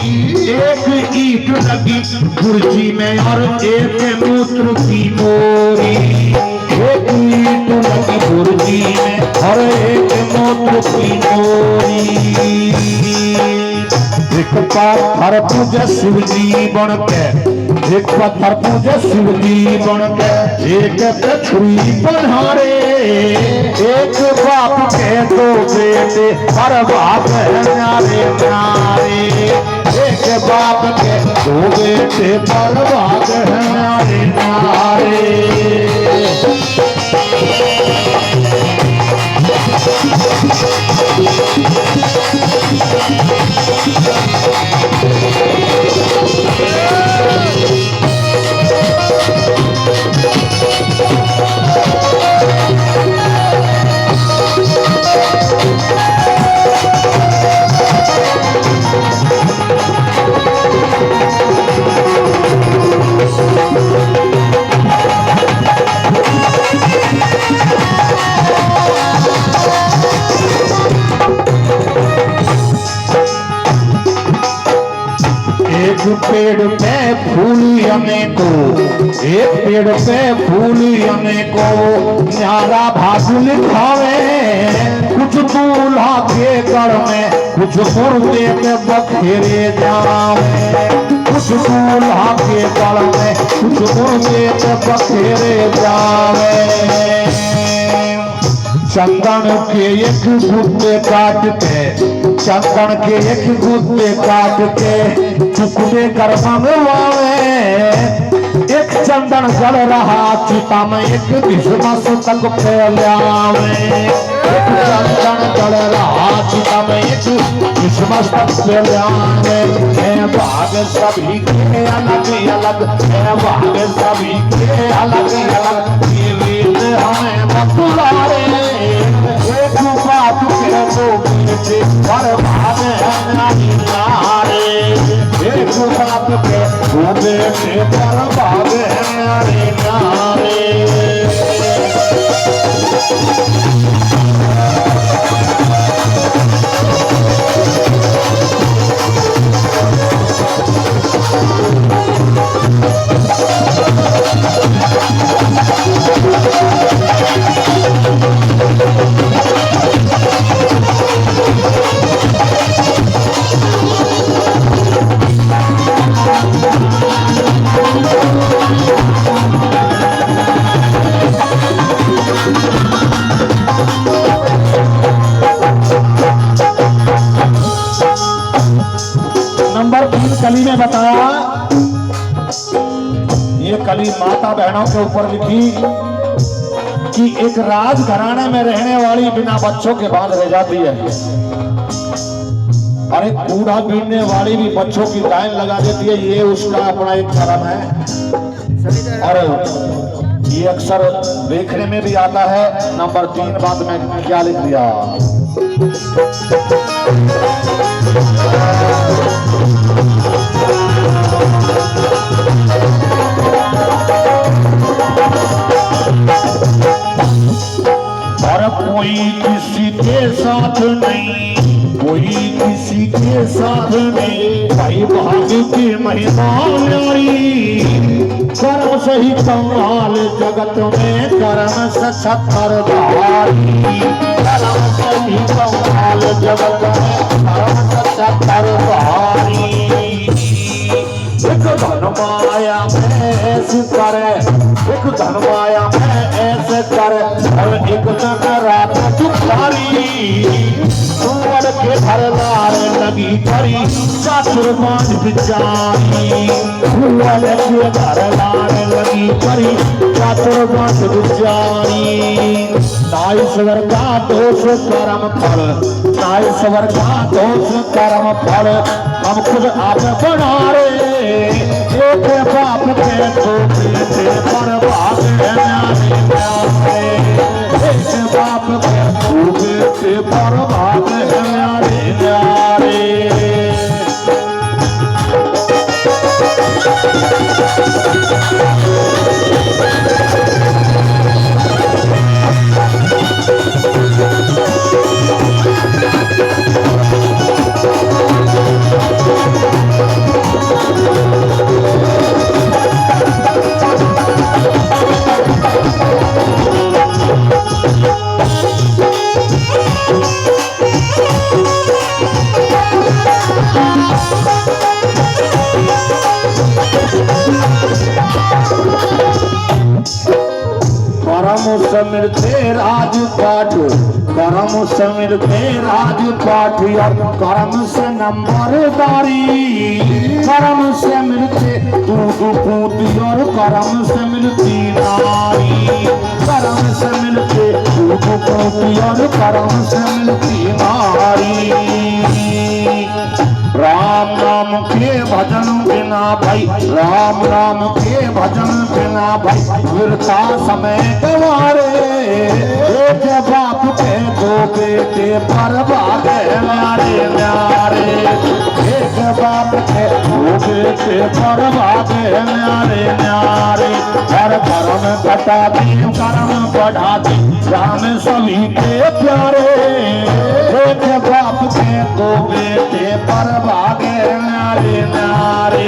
एक ईंट लगी कुर्सी में और एक मूत्र की मोरी। एक ईंट लगी कुर्सी में और एक मूत्र की मोरी। एक पत्थर पूजे शिव जी बन के, एक पत्थर पूजे शिव जी बन के, एक पे छुरी बन्हारे। एक बाप के दो बेटे हर बाप है न्यारे न्यारे। एक बाप के दो बेटे पर बाप है न्यारे न्यारे। एक पेड़ पे फूल अनेको, एक पेड़ पे फूल अनेको, न्यारा भाषु लिखावे। कुछ दूल्हा के घर में, कुछ मुर्दे के बखेरे जावे। कुछ दूल्हा के घर में, कुछ मुर्दे के बखेरे जावे। चंदन के एक गुत्ते काट के, चंदन के एक गुत्ते काट के टुकड़े कर मंगवावे। एक चंदन जल रहा चिता में, एक भीष्मस तक फैलावे। एक चंदन जल रहा चिता में, एक भीष्मस तक फैलावे। भाग सभी के अलग अलग, भाग सभी के अलग अलग, ये रीत हमें बतलावे। एक बात के दो बेटे पर भाग है न्यारे। एक बात के दो बेटे पर भाग है न्यारे। नंबर 3 कली में बताया, ये कली माता बहनों के ऊपर लिखी कि एक राज घराने में रहने वाली बिना बच्चों के बाद रह जाती है, और एक कूड़ा बीनने वाली भी बच्चों की लाइन लगा देती है। ये उसका अपना एक धर्म है, और ये अक्सर देखने में भी आता है। नंबर 3 बात में क्या लिख दिया, और कोई किसी के साथ नहीं, कोई किसी के साथ नहीं, भाई भाग्य की महिमा न्यारी। कर्म सही कमाल जगत में, कर्म से सत्तर धारी। कर्म सही कमाल जगत में, कर्म से सत्तर धारी। एक धन माया में ऐसे करे, एक धन माया में ऐसे करे, और एक जन रात दुखारी। सुअर के भरदार लगी करी, चातुर बांध बिचारी। सुअर के भरदार लगी करी, चातुर बांध बिचारी। नाईश्वर का दोष कर्म फल, नाईश्वर का दोष कर्म फल, हम खुद आप बना रे। एक बाप के दो बेटे पर भाग है न्यारे न्यारे। एक बाप के दो बेटे पर भाग है न्यारे न्यारे। समिरते राजपाट, कर्म समिरते राजपाट और कर्म से नंबरदारी। कर्म से मिलते दूध पूती और कर्म से मिलती नारी। कर्म से मिलते दूध पूती और कर्म से मिलती नारी। राम नाम के भजन बिना भाई, राम नाम के भजन बिना भाई वृथा समय गवारे। एक बाप के दो बेटे पर भागे न्यारे न्यारे। एक बाप के दो बेटे पर भागे न्यारे न्यारे। हर कर्म घटाती कर्म बढ़ाती राम सभी के प्यारे। एक बाप के दो बेटे पर भागे न्यारे न्यारे।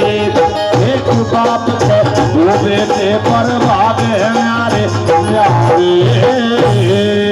एक बाप के दो बेटे पर भागे न्यारे न्यारे।